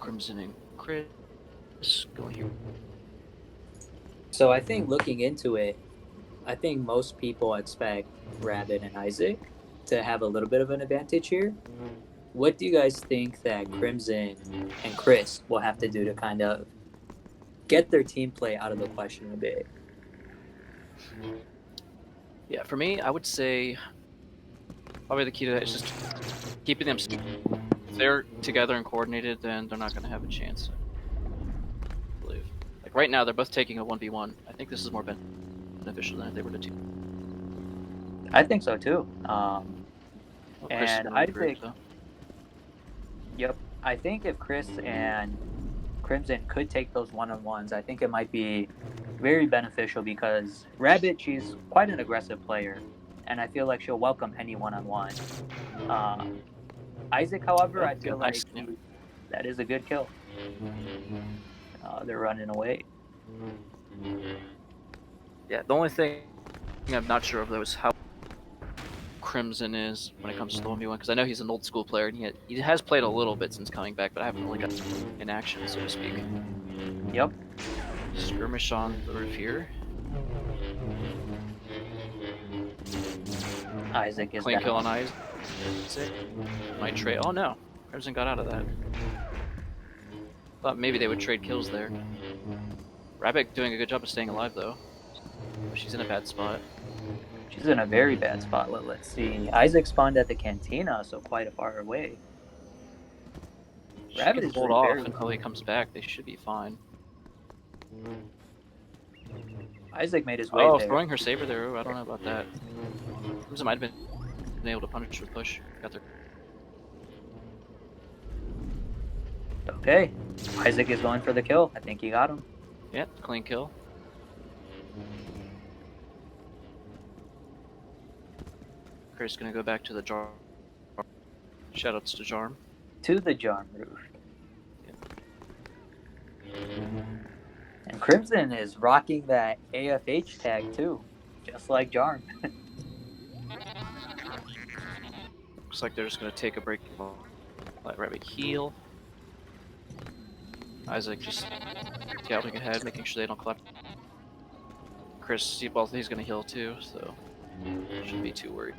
Crimson and Chris going here. So I think looking into it, I think most people expect Rabbit and Isaac to have a little bit of an advantage here. What do you guys think that Crimson and Chris will have to do to kind of get their team play out of the question a bit? Yeah, for me, I would say probably the key to that is just keeping them. If they're together and coordinated, then they're not going to have a chance. I believe. Like right now, they're both taking a 1v1. I think this is more beneficial than if they were to team. I think so too. Chris And I think, yep, I think if Chris and Crimson could take those one-on-ones, I think it might be very beneficial because Rabbit, she's quite an aggressive player, and I feel like she'll welcome any one-on-one. Isaac, however, I feel like that is a good kill. They're running away. Yeah, the only thing I'm not sure of though is how Crimson is when it comes to the 1v1, because I know he's an old school player and he has played a little bit since coming back, but I haven't really got in action, so to speak. Yep. Skirmish on the roof here. Isaac is clean down. kill on Isaac. Might trade. Oh no, Crimson got out of that. Thought maybe they would trade kills there. Rabbi doing a good job of staying alive though. She's in a bad spot. She's in a very bad spot. Let's see. Isaac spawned at the cantina, so quite a far away. Rabbit is hold off until he comes back. They should be fine. Isaac made his way there. Oh, throwing her saber there. Ooh, I don't know about that. Crimson might have been able to punish with push. Got there. Okay. Isaac is going for the kill. I think he got him. Yeah, clean kill. Chris gonna go back to the jar. Shoutouts to Jarm. To the Jarm roof. Yeah. And Crimson is rocking that AFH tag too, just like Jarm. Looks like they're just gonna take a break. Let Rabbi heal. Isaac just scouting ahead, making sure they don't collect. Chris, he's gonna heal too, so shouldn't be too worried.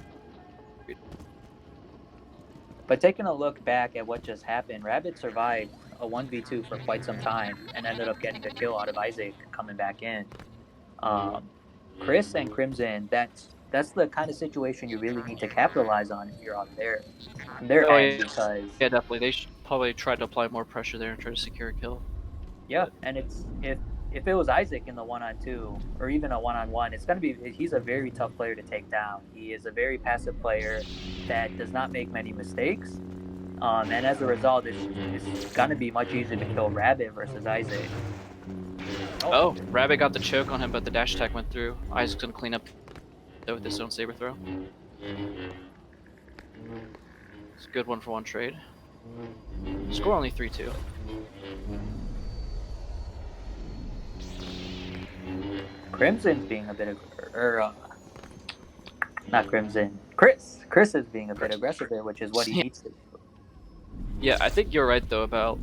But taking a look back at what just happened, Rabbit survived a 1v2 for quite some time and ended up getting a kill out of Isaac coming back in. Chris and Crimson, that's the kind of situation you really need to capitalize on if you're on their end, because yeah, definitely they should probably try to apply more pressure there and try to secure a kill. Yeah, and it's if it was Isaac in the 1-on-2 or even a 1-on-1, it's gonna be he's a very tough player to take down. He is a very passive player that does not make many mistakes, and as a result, it's gonna be much easier to kill Rabbit versus Isaac. Oh, Rabbit got the choke on him, but the dash attack went through. Isaac's gonna clean up with his own saber throw. It's a good 1-for-1 trade. Score only 3-2. Crimson's being a bit not Crimson. Chris is being a bit aggressive there, which is what he needs to do. Yeah, I think you're right though about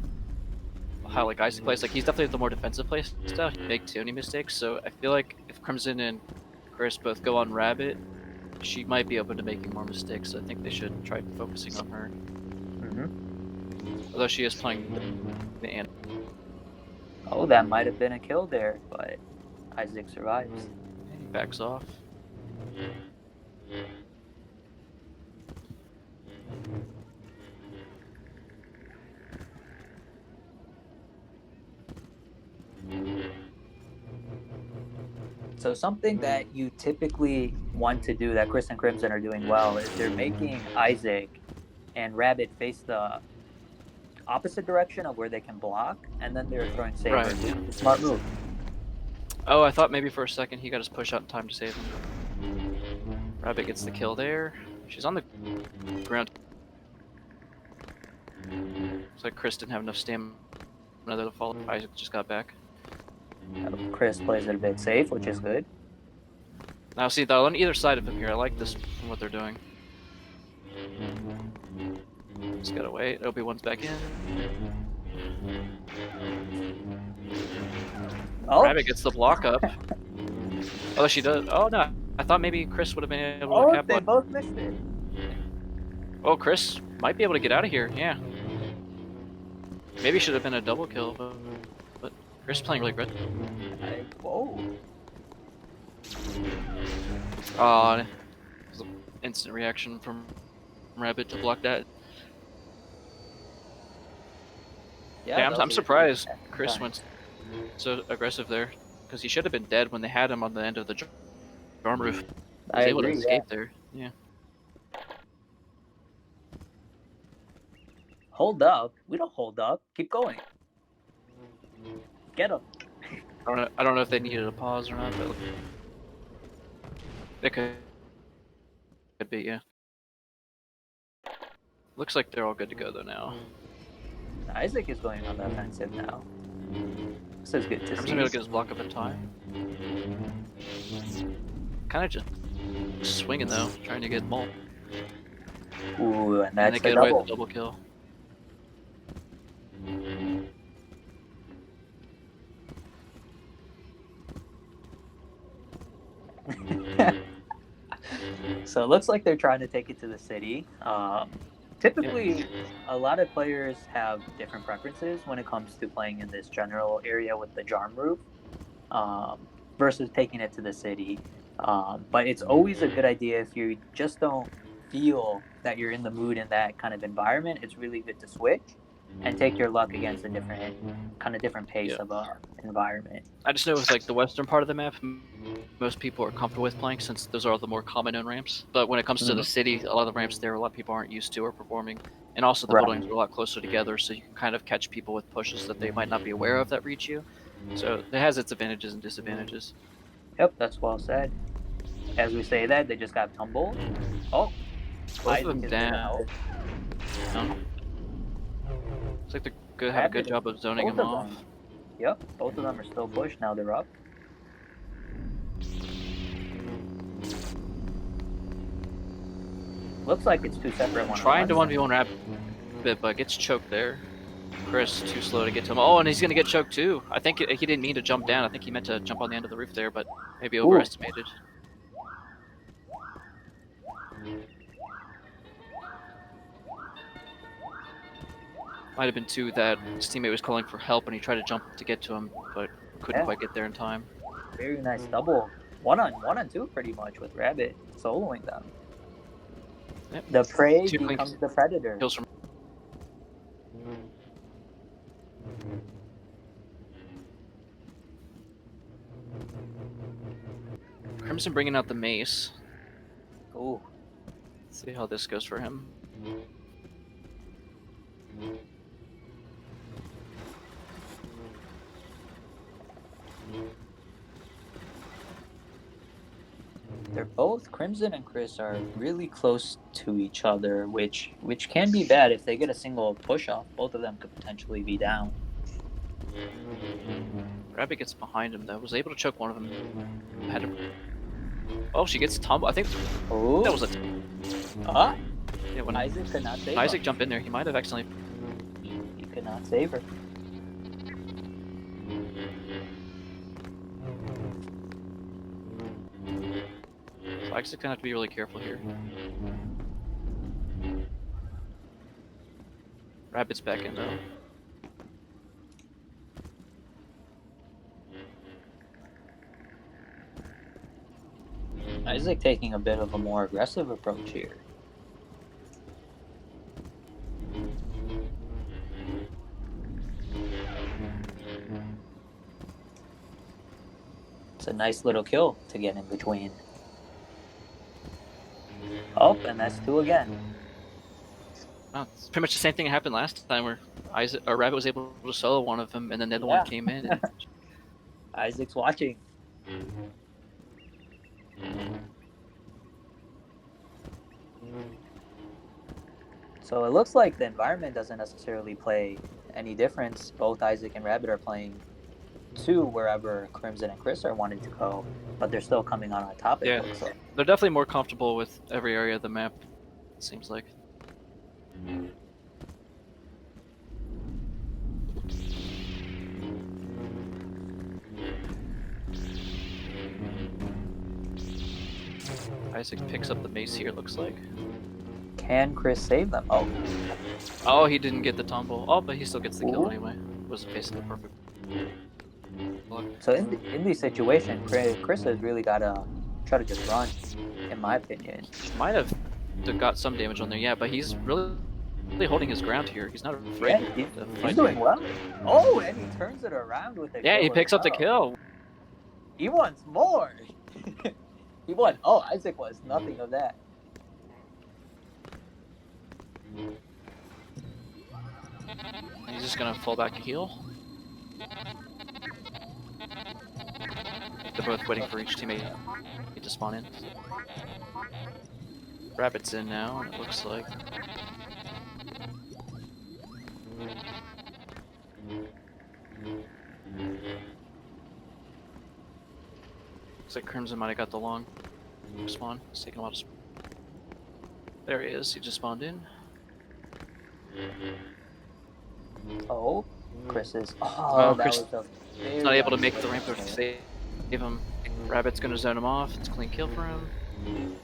how like Isaac plays. Like he's definitely the more defensive play style. He makes too many mistakes, so I feel like if Crimson and Chris both go on Rabbit, she might be open to making more mistakes. So I think they should try focusing on her. Although she is playing the end. Oh, that might have been a kill there, but Isaac survives. He backs off. So something that you typically want to do that Chris and Crimson are doing well is they're making Isaac and Rabbit face the opposite direction of where they can block, and then they're throwing sabers. Right. Smart move. Oh, I thought maybe for a second he got his push out in time to save him. Rabbit gets the kill there. She's on the ground. Looks like Chris didn't have enough stamina to follow. Isaac just got back. Chris plays it a bit safe, which is good. Now see, though, on either side of him here, I like this from what they're doing. Just gotta wait. Obi-Wan's back in. Oh, Rabbit gets the block up. Oh, she does. Oh no, I thought maybe Chris would have been able to oh, cap they block. both missed it. Oh, Chris might be able to get out of here. Yeah. Maybe should have been a double kill, but Chris playing really good. Whoa. Oh, instant reaction from Rabbit to block that. Yeah, I'm surprised Chris went so aggressive there, because he should have been dead when they had him on the end of the dorm roof. He was able to escape there. Yeah. Hold up. We don't hold up. Keep going. Get him. I don't know if they needed a pause or not, but they could be, yeah. Looks like they're all good to go though now. Isaac is going on the offensive now. This is good to see. I'm able to get his block up in time. Kind of just swinging though, trying to get Mole. Ooh, and that's and they get away with the double kill. So it looks like they're trying to take it to the city. Typically, a lot of players have different preferences when it comes to playing in this general area with the Jarm roof versus taking it to the city. But it's always a good idea if you just don't feel that you're in the mood in that kind of environment. It's really good to switch and take your luck against a different pace of a environment. I just know with like the western part of the map, most people are comfortable with playing since those are the more common known ramps. But when it comes to the city, a lot of the ramps there, a lot of people aren't used to or performing, and also the buildings are a lot closer together, so you can kind of catch people with pushes that they might not be aware of that reach you. So it has its advantages and disadvantages. Yep, that's well said. As we say that, they just got tumbled. Oh, both of them down. Looks like they're good. Have a good job of zoning him off. Yep, both of them are still pushed. Now they're up. Looks like it's two separate ones. Trying to 1v1 Rabbit, but gets choked there. Chris too slow to get to him. Oh, and he's gonna get choked too. I think he didn't mean to jump down. I think he meant to jump on the end of the roof there, but maybe overestimated. Might have been too that his teammate was calling for help and he tried to jump to get to him, but couldn't quite get there in time. Very nice double. One on two pretty much with Rabbit soloing them. Yep. The prey becomes the predator. Kills from Crimson bringing out the mace. Ooh. Let's see how this goes for him. They're both, Crimson and Chris are really close to each other, which can be bad. If they get a single push off, both of them could potentially be down. Rabbi gets behind him though. Was able to choke one of them. Had to... Oh, she gets tumbled. I think that was a. Yeah, when Isaac could not save Isaac jumped in there. He might have accidentally. He could not save her. So Isaac's gonna have to be really careful here. Rabbit's back in though. Isaac taking a bit of a more aggressive approach here. It's a nice little kill to get in between. Oh, and that's two again. Oh, it's pretty much the same thing that happened last time where Rabbit was able to solo one of them and then the other one came in. And... Isaac's watching. So it looks like the environment doesn't necessarily play any difference. Both Isaac and Rabbit are playing to wherever Crimson and Chris are wanting to go, but they're still coming on top. Yeah, they're definitely more comfortable with every area of the map, it seems like. Isaac picks up the mace here, it looks like. Can Chris save them? Oh. Oh, he didn't get the tumble. Oh, but he still gets the kill Ooh. anyway. Was basically perfect. So in these situations, Chris has really got to try to just run, in my opinion. Might have got some damage on there, yeah, but he's really holding his ground here. He's not afraid to fight. He's doing well. Oh, and he turns it around with a kill. Yeah, he picks up the kill. He wants more. He won. Oh, Isaac was nothing of that. He's just gonna fall back and heal. They're both waiting for each teammate to spawn in. Rabbit's in now, and it looks like. Looks like Crimson might have got the long spawn. It's taking a lot of. There he is. He just spawned in. Oh, Chris is. Oh, Chris is not able to make the ramp to save him. Rabbit's gonna zone him off. It's a clean kill for him.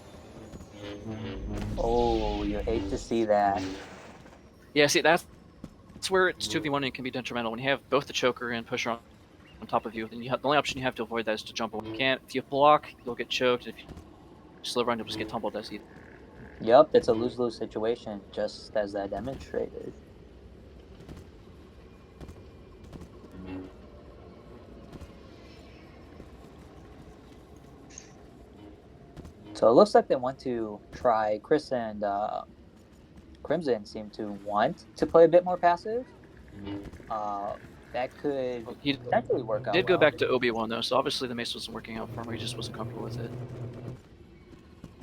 Oh, you hate to see that. Yeah, see, that's where it's 2v1 and it can be detrimental. When you have both the choker and pusher on top of you, then the only option you have to avoid that is to jump away. You can't. If you block, you'll get choked. If you slow run, you'll just get tumbled as he. Yep, it's a lose-lose situation, just as that demonstrated. So it looks like they want to try. Chris and Crimson seem to want to play a bit more passive. That could potentially work out. He did go back to Obi-Wan though, so obviously the mace wasn't working out for him. He just wasn't comfortable with it.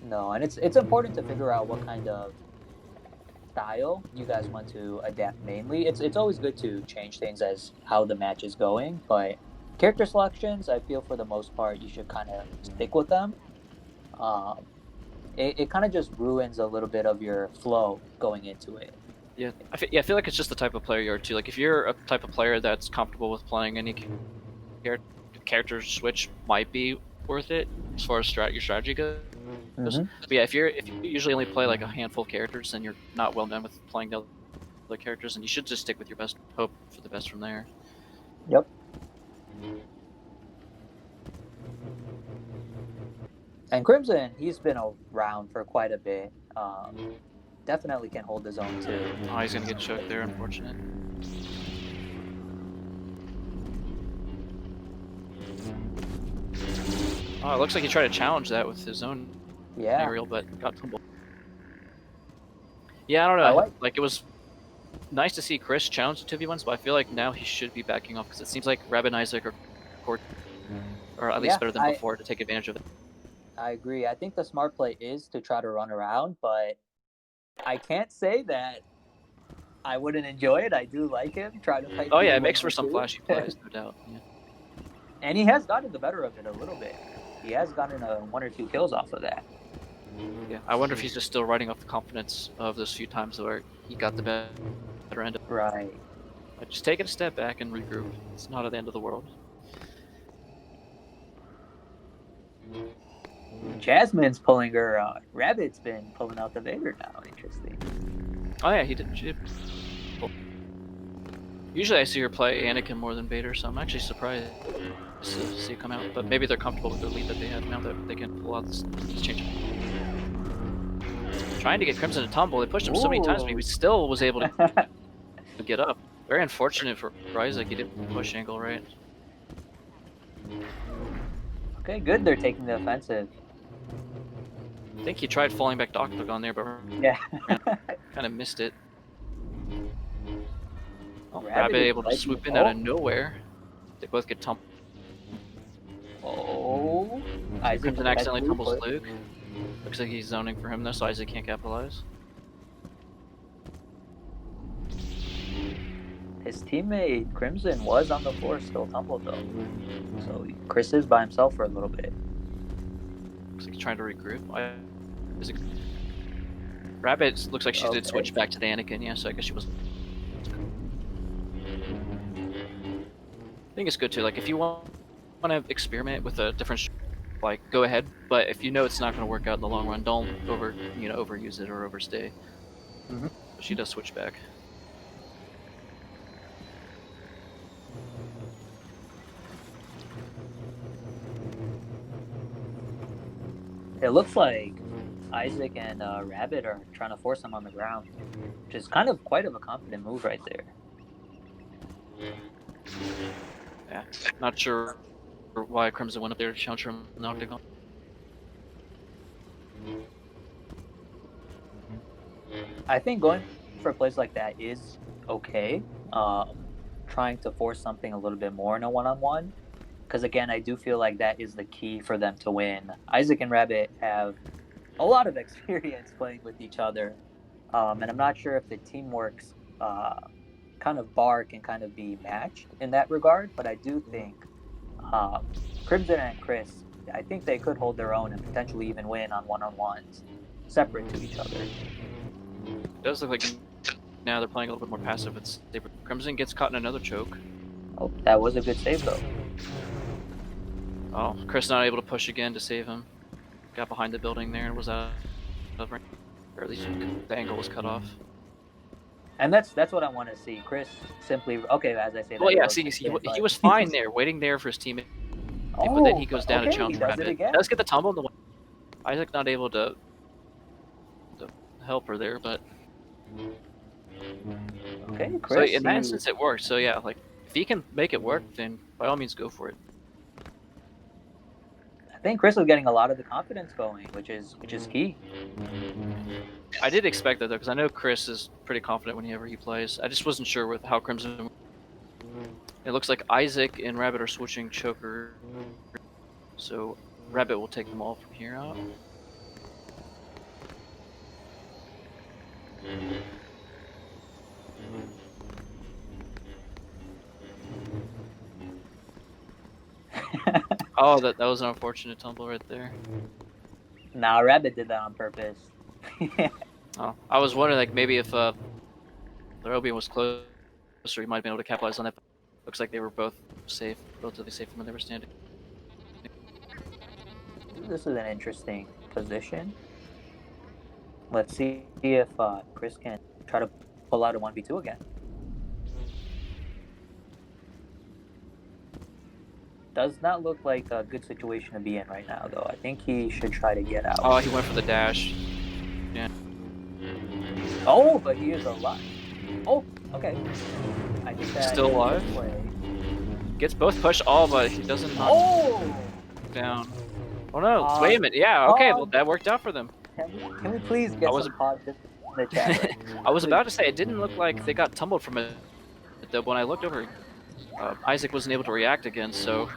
No, and it's important to figure out what kind of style you guys want to adapt mainly. It's always good to change things as how the match is going, but character selections, I feel for the most part, you should kind of stick with them. It kind of just ruins a little bit of your flow going into it. Yeah, I feel like it's just the type of player you are too. Like if you're a type of player that's comfortable with playing any character switch, might be worth it as far as your strategy goes. Mm-hmm. But yeah, if you usually only play like a handful of characters, then you're not well done with playing the other characters, and you should just stick with your best, hope for the best from there. Yep. And Crimson, he's been around for quite a bit. Definitely can hold his own too. Oh, he's gonna get choked there, unfortunate. Oh, it looks like he tried to challenge that with his own aerial, but got tumbled. Yeah, I don't know. Like it was nice to see Chris challenge the 2v1s, but I feel like now he should be backing off because it seems like Rabbi and Isaac are at least better than before to take advantage of it. I agree. I think the smart play is to try to run around, but I can't say that I wouldn't enjoy it. I do like him. Try to fight. Oh yeah, it makes for some flashy plays, no doubt. Yeah. And he has gotten the better of it a little bit. He has gotten 1 or 2 kills off of that. Yeah, I wonder if he's just still riding off the confidence of those few times where he got the better end of it. Right. But just take it a step back and regroup. It's not at the end of the world. Jasmine's pulling her. Rabbit's been pulling out the Vader now. Interesting. Oh yeah, he did. Usually I see her play Anakin more than Vader, so I'm actually surprised to see it come out. But maybe they're comfortable with the lead that they have now that they can pull out this change. Trying to get Crimson to tumble. They pushed him so many times, but he still was able to get up. Very unfortunate for Isaac. He didn't push angle right. Okay, good. They're taking the offensive. I think he tried falling back to Octagon there, but yeah, kind of missed it. Oh, Rabbi Rabbi able to swoop in out of nowhere. They both get tumbled. Oh, Crimson accidentally tumbles Luke. Looks like he's zoning for him though, so Isaac can't capitalize. His teammate Crimson was on the floor, still tumbled though. So Chris is by himself for a little bit. Looks like he's trying to regroup. Rabbit looks like she did switch back to the Anakin, yeah, so I guess she was. I think it's good too. Like if you want to experiment with a different like go ahead. But if you know it's not going to work out in the long run, don't overuse it or overstay. Mhm. But she does switch back. It looks like Isaac and Rabbit are trying to force him on the ground, which is kind of quite of a confident move right there. Yeah, not sure why Crimson went up there to challenge him in the octagon. I think going for plays like that is okay. Trying to force something a little bit more in a one-on-one, because again, I do feel like that is the key for them to win. Isaac and Rabbit have a lot of experience playing with each other, and I'm not sure if the teamwork's kind of bar can kind of be matched in that regard. But I do think Crimson and Chris, I think they could hold their own and potentially even win on one-on-ones separate to each other. It does look like now they're playing a little bit more passive. Crimson gets caught in another choke. Oh, that was a good save though. Oh, Chris not able to push again to save him. Got behind the building there and was out of range. Or at least the angle was cut off. And that's what I want to see. Chris simply as I say. Well, yeah, see, he was fine there, waiting there for his teammate. But then he goes down to challenge Rabbit. Does get the tumble in the way. Isaac not able to help her there, but okay, Chris. So in that instance, it worked. So yeah, like if he can make it work, then by all means go for it. I think Chris was getting a lot of the confidence going, which is key. I did expect that though, because I know Chris is pretty confident whenever he plays. I just wasn't sure with how Crimson. It looks like Isaac and Rabbit are switching choker, so Rabbit will take them all from here out. Oh, that was an unfortunate tumble right there. Nah, Rabbit did that on purpose. Oh, I was wondering, like, maybe if the Robin was closer, he might have been able to capitalize on that. But looks like they were both safe, relatively safe from where they were standing. This is an interesting position. Let's see if Chris can try to pull out a 1v2 again. Does not look like a good situation to be in right now, though. I think he should try to get out. Oh, he went for the dash. Yeah. Oh, but he is alive. Oh, okay. I think that still alive. Gets both pushed all, but he doesn't knock down. Oh no! Wait a minute. Yeah. Okay. Well, that worked out for them. Can we please get some content in the chat? Right? I was about to say it didn't look like they got tumbled from it, though. When I looked over, Isaac wasn't able to react again, so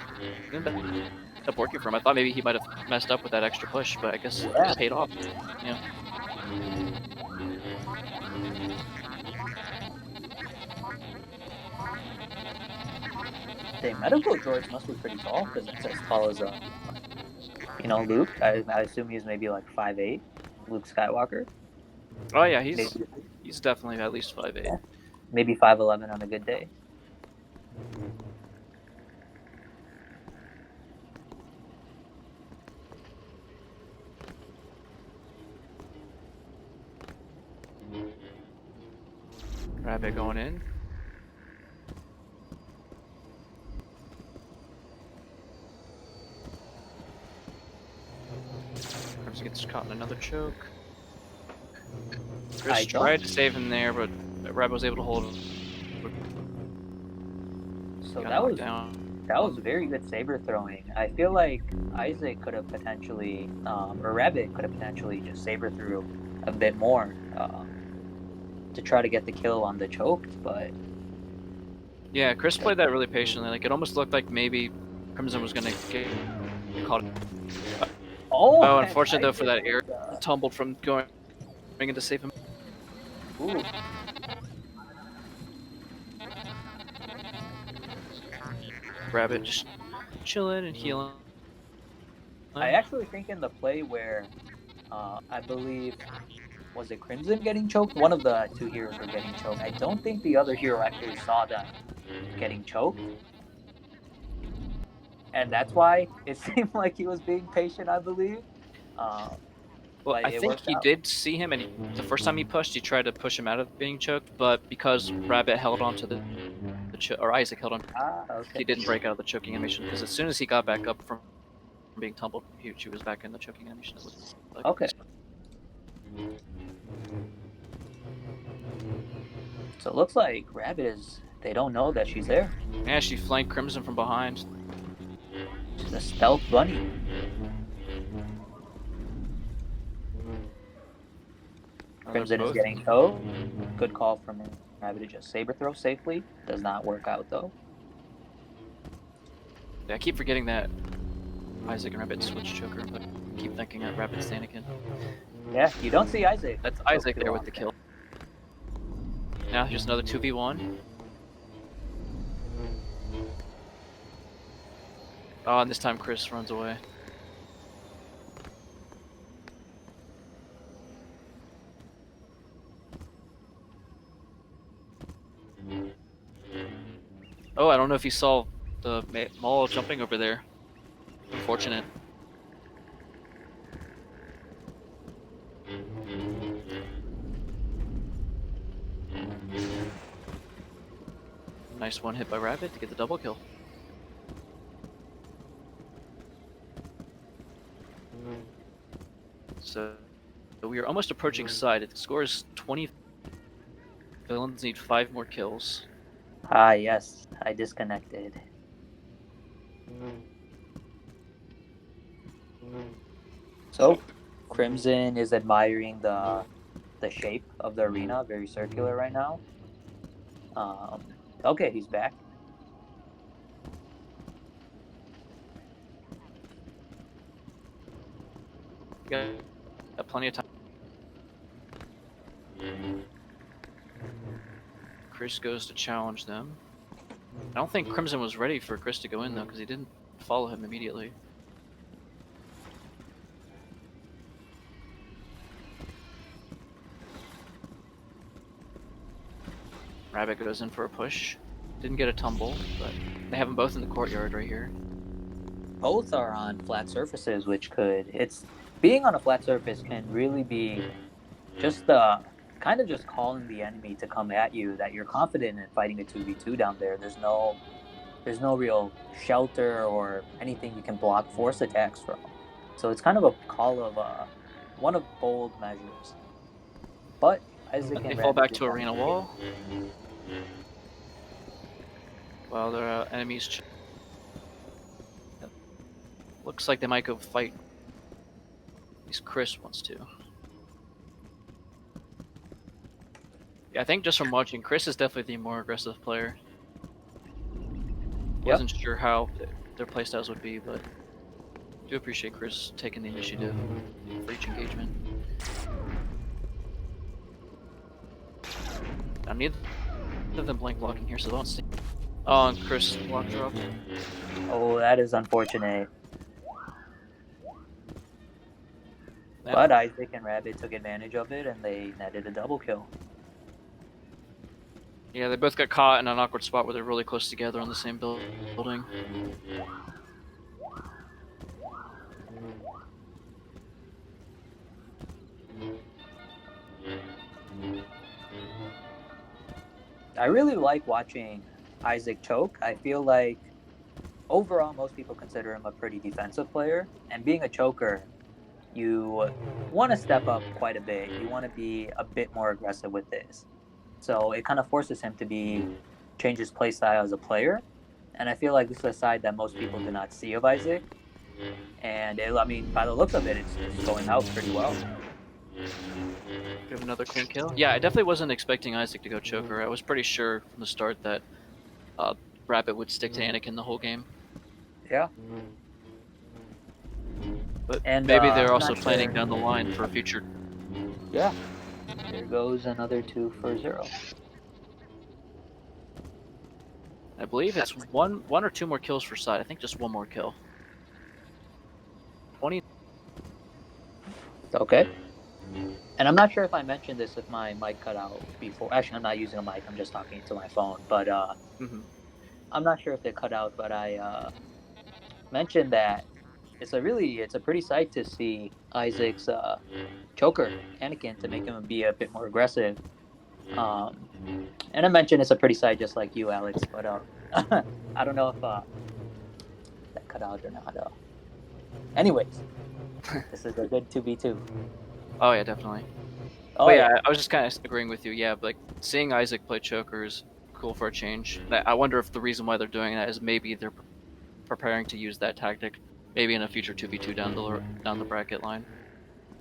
it ended up working for him. I thought maybe he might have messed up with that extra push, but I guess it paid off. Yeah. The medical droids must be pretty tall because it's as tall as Luke. I assume he's maybe like 5'8", Luke Skywalker. Oh yeah, he's definitely at least 5'8". Yeah. Maybe 5'11" on a good day. Rabbit going in. Crimson gets caught in another choke. Chris tried to save him there, but Rabbit was able to hold him. So that was very good saber throwing. I feel like Isaac could have potentially, or Rabbit could have potentially just saber threw a bit more to try to get the kill on the choked, but yeah, Chris played that really patiently. Like it almost looked like maybe Crimson was gonna get caught. Oh, unfortunate though for that air tumbled from going in to save him. Ooh. Rabbit just chilling and healing. I actually think in the play where I believe was it Crimson getting choked? One of the two heroes were getting choked. I don't think the other hero actually saw them getting choked. and that's why it seemed like he was being patient, I believe. Well, But I it think worked he out. did see him, and the first time he pushed, he tried to push him out of being choked, but because Rabbit held on to the or Isaac held on, Okay. he didn't break out of the choking animation, because as soon as he got back up from being tumbled, she was back in the choking animation. It was like, Okay. So it looks like Rabbit is. They don't know that she's there. yeah, she flanked Crimson from behind. She's a stealth bunny. Crimson is getting towed. Good call from Rabbit to just saber throw safely. Does not work out though. Yeah, I keep forgetting that Isaac and Rabbit switch choker, but I keep thinking that Rabbit's Anakin. Yeah, you don't see Isaac. That's choke Isaac too there with the often. kill. Now here's another 2v1. Oh, and this time Chris runs away. Oh, I don't know if you saw the Maul jumping over there. Unfortunate. Nice one hit by Rabbit to get the double kill. So we are almost approaching side. The score is 20. Villains need 5 more kills. Ah, yes, I disconnected. So, Crimson is admiring the shape of the arena, very circular right now. Okay, he's back. You got plenty of time. Chris goes to challenge them. I don't think Crimson was ready for Chris to go in though, because he didn't follow him immediately. Rabbit goes in for a push. Didn't get a tumble, but they have them both in the courtyard right here. Both are on flat surfaces, which it's being on a flat surface can really be just kind of just calling the enemy to come at you, that you're confident in fighting a 2v2 down there. There's no real shelter or anything you can block force attacks from. So it's kind of a call of one of bold measures. But Isaac They and fall Rabbit back did to that. arena wall. While their enemies looks like they might go fight. At least Chris wants to. Yeah, I think just from watching, Chris is definitely the more aggressive player. Yep. Wasn't sure how their playstyles would be, but do appreciate Chris taking the initiative for each engagement. Now neither of them blank blocking here, so they don't see. Oh, and Chris block drop. Oh, that is unfortunate. But Isaac and Rabbit took advantage of it, and they netted a double kill. Yeah, they both got caught in an awkward spot where they're really close together on the same building. I really like watching Isaac choke. I feel like overall most people consider him a pretty defensive player, and being a choker, you want to step up quite a bit. You want to be a bit more aggressive with this. So it kind of forces him to change his play style as a player. And I feel like this is a side that most people do not see of Isaac. And I mean, by the looks of it, it's going out pretty well. We have another clean kill. Yeah, I definitely wasn't expecting Isaac to go choker. I was pretty sure from the start that Rabbit would stick to Anakin the whole game. Yeah. But And maybe they're also planning down the line for a future. Yeah. There goes another 2 for 0. I believe it's one or two more kills for side. I think just one more kill. 20. Okay. And I'm not sure if I mentioned this if my mic cut out before. Actually, I'm not using a mic. I'm just talking to my phone. But I'm not sure if they cut out. But mentioned that it's a pretty sight to see Isaac's choker Anakin to make him be a bit more aggressive. And I mentioned it's a pretty sight just like you, Alex, but I don't know if that cut out or not. Anyways, this is a good 2v2. Oh yeah, definitely. Oh But yeah, yeah, I was just kind of agreeing with you. Yeah, like seeing Isaac play choker is cool for a change. I wonder if the reason why they're doing that is maybe they're preparing to use that tactic, maybe in a future 2v2 down the bracket line.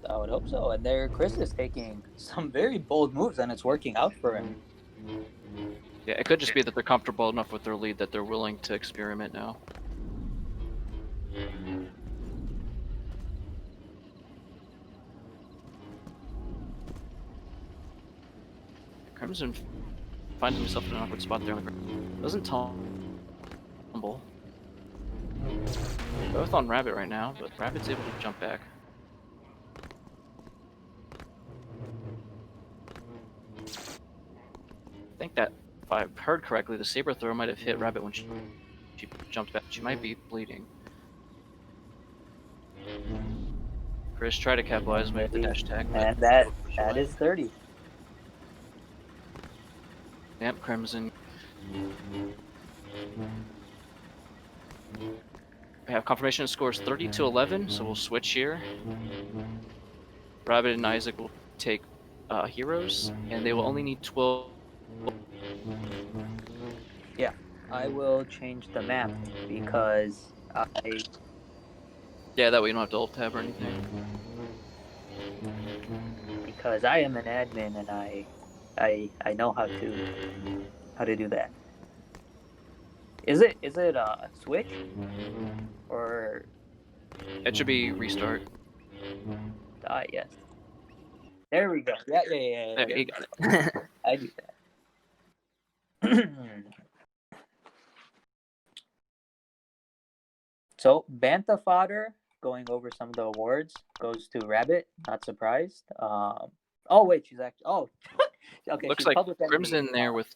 I would hope so. And there, Chris is taking some very bold moves, and it's working out for him. Yeah, it could just be that they're comfortable enough with their lead that they're willing to experiment now. Crimson finds himself in an awkward spot there on the ground. Doesn't tumble. Both on Rabbit right now, but Rabbit's able to jump back. I think that, if I heard correctly, the saber throw might have hit Rabbit when she jumped back. She might be bleeding. Chris, try to capitalize with the dash attack. And that is 30. Yep, Crimson. We have confirmation of scores 30-11, so we'll switch here. Rabbit and Isaac will take heroes, and they will only need 12. Yeah, I will change the map because Yeah, that way you don't have to alt tab or anything. because I am an admin and I know how to do that. Is it a switch or It should be restart. yes. There we go. Yeah. There, you got it. I do that. So Bantha fodder, going over some of the awards, goes to Rabbit. Not surprised. Oh wait, she's actually. Oh, okay. Looks she's like public enemy. Crimson there with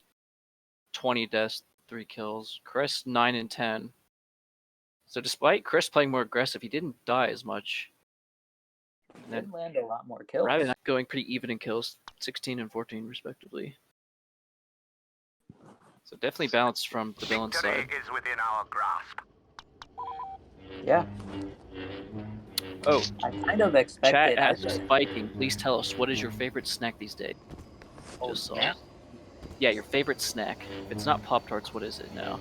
20 deaths, 3 kills. Chris 9 and 10. So despite Chris playing more aggressive, he didn't die as much. Did land a lot more kills. Rabbit going pretty even in kills, 16 and 14 respectively. So definitely balanced from the villain side. Is within our grasp. Yeah. Oh, I kind of expected. chat asks Viking, please tell us, what is your favorite snack these days? Just saw. Yeah. Yeah, your favorite snack. If it's not Pop-Tarts, what is it now?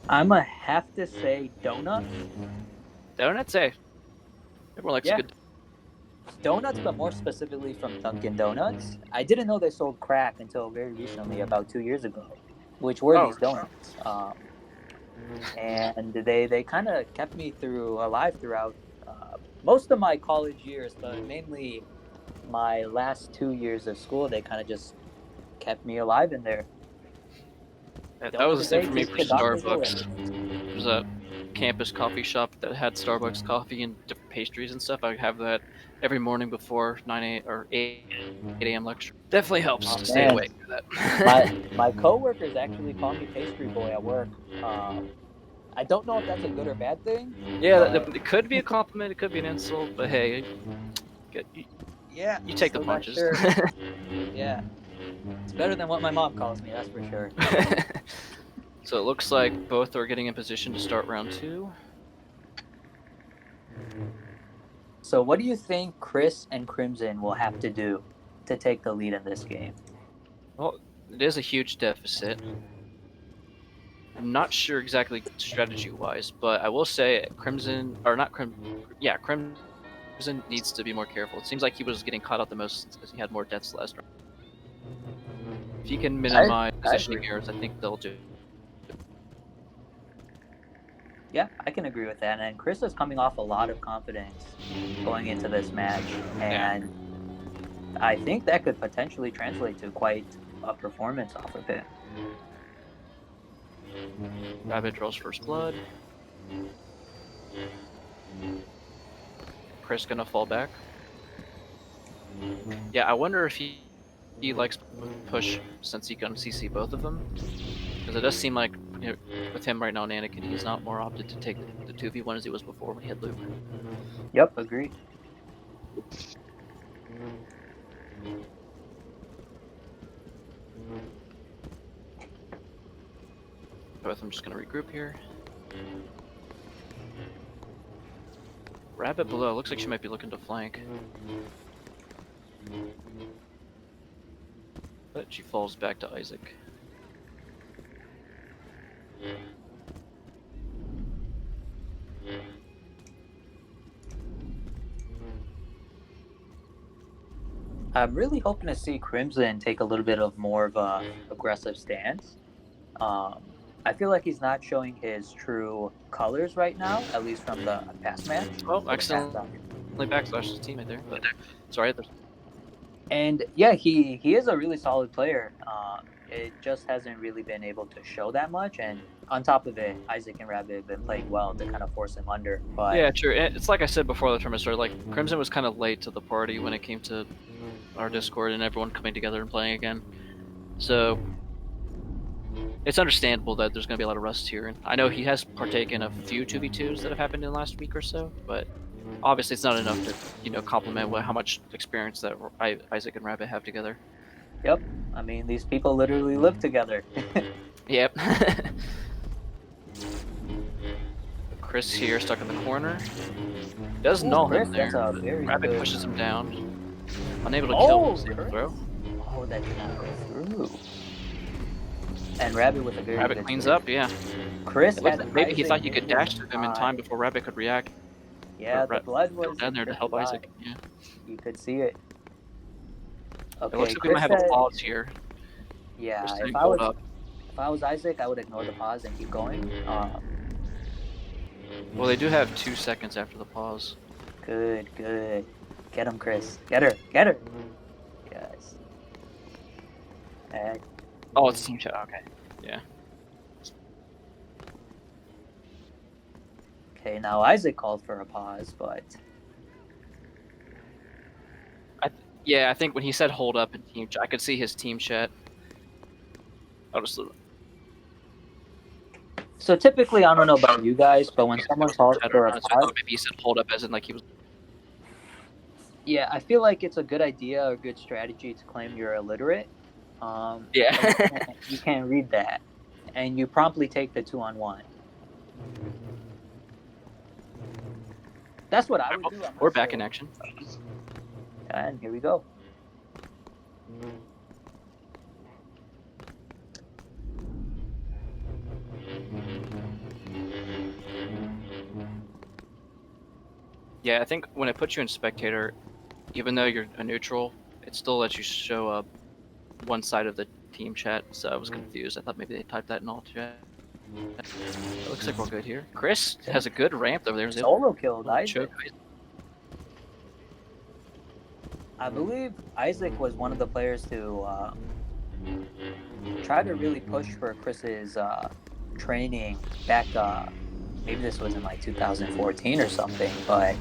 I'ma have to say donuts. Donuts, hey. Everyone likes a good... Donuts, but more specifically from Dunkin' Donuts. I didn't know they sold crack until very recently, about 2 years ago, which were these donuts. And they kind of kept me alive throughout most of my college years, but mainly my last 2 years of school. They kind of just kept me alive in there. That was the same for me for Starbucks. There's a campus coffee shop that had Starbucks coffee and different pastries and stuff. I have that every morning before 8 a.m. lecture. Definitely helps to stay awake for that. my coworkers actually call me pastry boy at work. I don't know if that's a good or bad thing. Yeah, it could be a compliment, it could be an insult, but hey, you take the punches. Sure. Yeah, it's better than what my mom calls me, that's for sure. So it looks like both are getting in position to start round 2. So what do you think Chris and Crimson will have to do to take the lead in this game? Well, it is a huge deficit. I'm not sure exactly strategy-wise, but I will say Crimson needs to be more careful. It seems like he was getting caught out the most because he had more deaths last round. If he can minimize positioning errors, I think they'll do. Yeah, I can agree with that. And Chris is coming off a lot of confidence going into this match, and I think that could potentially translate to quite a performance off of it. Rabbit draws first blood. Chris gonna fall back. Yeah, I wonder if he likes push since he can CC both of them. Because it does seem like, with him right now and Anakin, he's not more opted to take the 2v1 as he was before when he had Luke. Yep, agreed. Both, I'm just going to regroup here. Rabbit below. Looks like she might be looking to flank. But she falls back to Isaac. I'm really hoping to see Crimson take a little bit of more of a aggressive stance. I feel like he's not showing his true colors right now, at least from the past match. Oh, accidentally backslashed his teammate there. But sorry. And yeah, he is a really solid player. It just hasn't really been able to show that much. And on top of it, Isaac and Rabbit have been playing well to kind of force him under. But yeah, true. It's like I said before the tournament started. Like Crimson was kind of late to the party when it came to our Discord and everyone coming together and playing again. So it's understandable that there's going to be a lot of rust here. And I know he has partaken a few 2v2s that have happened in the last week or so, but obviously it's not enough to complement how much experience that Isaac and Rabbit have together. Yep. I mean, these people literally live together. Yep. Chris here stuck in the corner. Does null him there. Rabbit pushes him down. Unable to kill him. Throw. Oh, that did not go through. And Rabbit with a very Rabbit good cleans trade. up, yeah. Chris Maybe he thought you could dash to him in time before Rabbit could react. Yeah, the blood was down there to help Isaac. Yeah. You could see it. Okay, it looks like we might have a pause here. Yeah, if I was Isaac, I would ignore the pause and keep going. Well, they do have 2 seconds after the pause. Good. Get him, Chris. Get her. Yes. And oh, it's team chat. Okay. Yeah. Okay, now Isaac called for a pause, but I think when he said hold up in team chat, I could see his team chat. So typically, I don't know about you guys, but when someone calls for a pause, maybe he said hold up as in like he was. Yeah, I feel like it's a good idea or good strategy to claim you're illiterate. Yeah. You can't read that, and you promptly take the 2-on-1. That's what I would do. We're back in action. And here we go. Yeah, I think when it puts you in spectator, even though you're a neutral, it still lets you show up one side of the team chat. So I was confused. I thought maybe they typed that in all chat. It looks like we're good here. Chris has a good ramp over there. Solo killed Isaac. I believe Isaac was one of the players to try to really push for Chris's training back. Maybe this was in like 2014 or something, but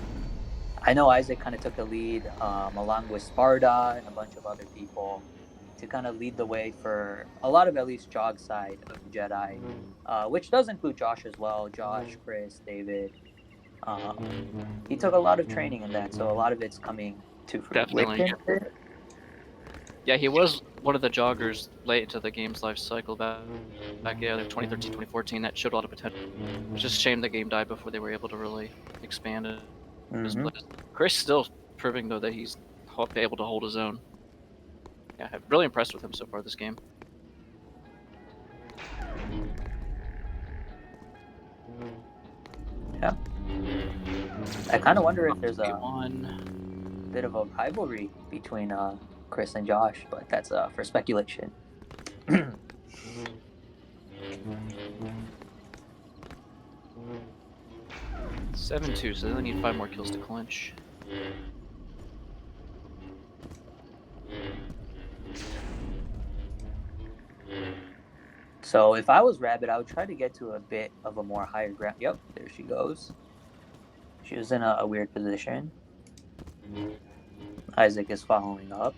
I know Isaac kind of took the lead along with Sparta and a bunch of other people to kind of lead the way for a lot of at least Jog's side of Jedi, which does include Josh as well. Josh, Chris, David. He took a lot of training in that, so a lot of it's coming to fruition. Definitely. Yeah, he was one of the joggers late into the game's life cycle back 2013, 2014. That showed a lot of potential. It's just a shame the game died before they were able to really expand it. Chris still proving though that he's able to hold his own. Yeah, I'm really impressed with him so far this game. Yeah. I kind of wonder if there's a bit of a rivalry between Chris and Josh, but that's for speculation. 7-2, so they need 5 more kills to clinch. So if I was Rabbit, I would try to get to a bit of a more higher ground. Yep, there she goes. She was in a weird position. Isaac is following up.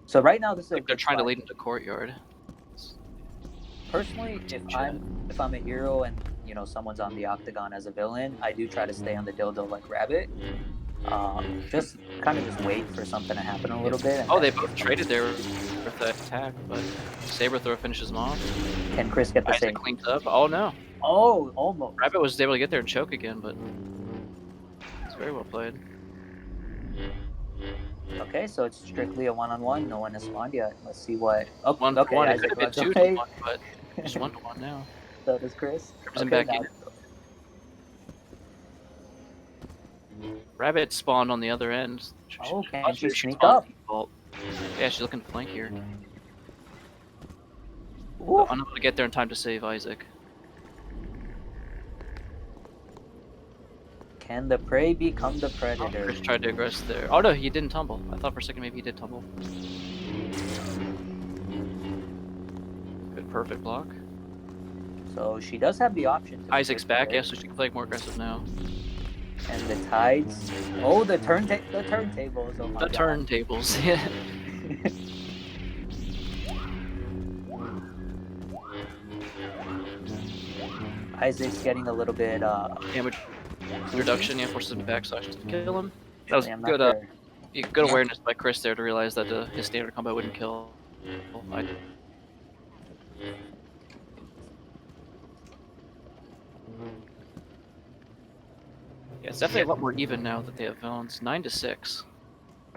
So right now, this is like they're trying to lead into courtyard. personally, if I'm a hero and someone's on the octagon as a villain, I do try to stay on the dildo like Rabbit. Just kind of just wait for something to happen a little bit. And Oh, they both traded there with that attack, but Saber throw finishes him off. Can Chris get the Isaac save? cleans up. Oh no. Oh, almost. Rabbit was able to get there and choke again, but it's very well played. Okay, so it's strictly a one-on-one. No one has spawned yet. Let's see what. Oh, One okay. to one. It Isaac could have been runs 2 to away. 1, but just 1 to 1 now. So does Chris. Crimson Okay, back in. Rabbit spawned on the other end. Oh, can she sneak spawned up? default. Yeah, she's looking to flank here. Ooh. Unable to get there in time to save Isaac. Can the prey become the predator? Chris tried to aggress there. Oh no, he didn't tumble. I thought for a second maybe he did tumble. Good, perfect block. So she does have the option. To Isaac's back, away. yeah, so she can play more aggressive now. And the tides. Oh, the turntables. Oh my The God. turntables, yeah. Isaac's getting a little bit Damage reduction, yeah, forces him to backslash to kill him. That was I'm not good. sure. Good awareness by Chris there to realize that his standard combat wouldn't kill. Yeah, it's definitely a lot more even now that they have villains. 9 to 6.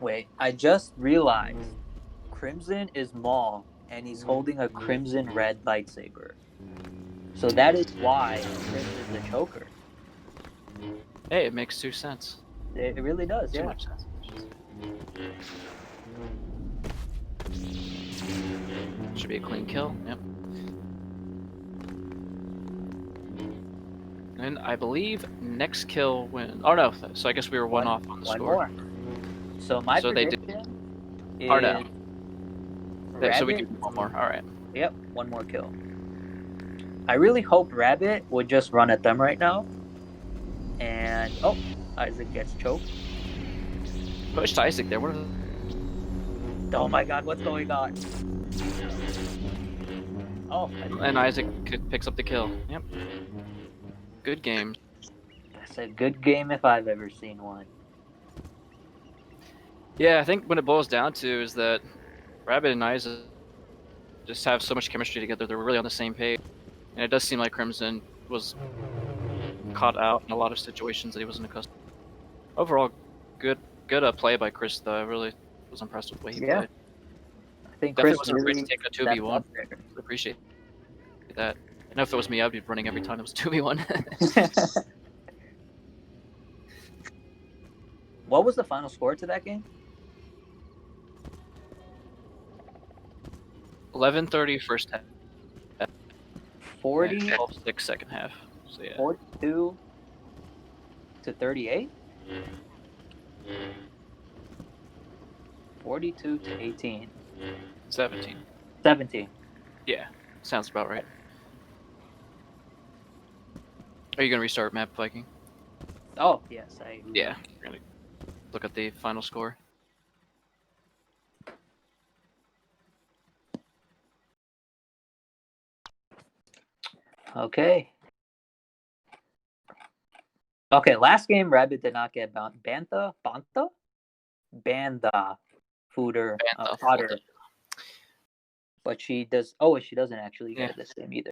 Wait, I just realized Crimson is Maul and he's holding a crimson red lightsaber. So that is why Chris is the choker. Hey, it makes 2 sense. It really does, Too yeah. much sense. Should be a clean kill. Yep. And I believe next kill win. Oh no, so I guess we were one off on the One score. more. So my So they did- prediction is Or no. Yeah, so we do Rabbit. one more. All right. Yep, one more kill. I really hope Rabbit would just run at them right now. And oh, Isaac gets choked. Pushed Isaac there. What are Oh my God, what's going on? Oh, and Isaac picks up the kill. Yep. Good game. that's a good game if I've ever seen one. Yeah, I think when it boils down to is that Rabbit and Isaac just have so much chemistry together. They're really on the same page, and it does seem like Crimson was caught out in a lot of situations that he wasn't accustomed. Overall, good play by Chris. Though I really was impressed with the way he played. I think Definitely Chris wasn't afraid really to take a stepped 2v1. up there. Appreciate that. I know if it was me, I'd be running every time it was 2v1. What was the final score to that game? 11:30 first half. 40, 12-6 second half. So yeah. 42 to 38? 42 to 18. 17. 17. Yeah, sounds about right. Are you gonna restart map Viking? Oh, yes. Yeah. We're gonna look at the final score. Okay. Okay, last game, Rabbit did not get Bantha? Bantha Fooder. Bantha Fodder. Fodder. But she does. Oh, she doesn't actually get Yeah. this game either.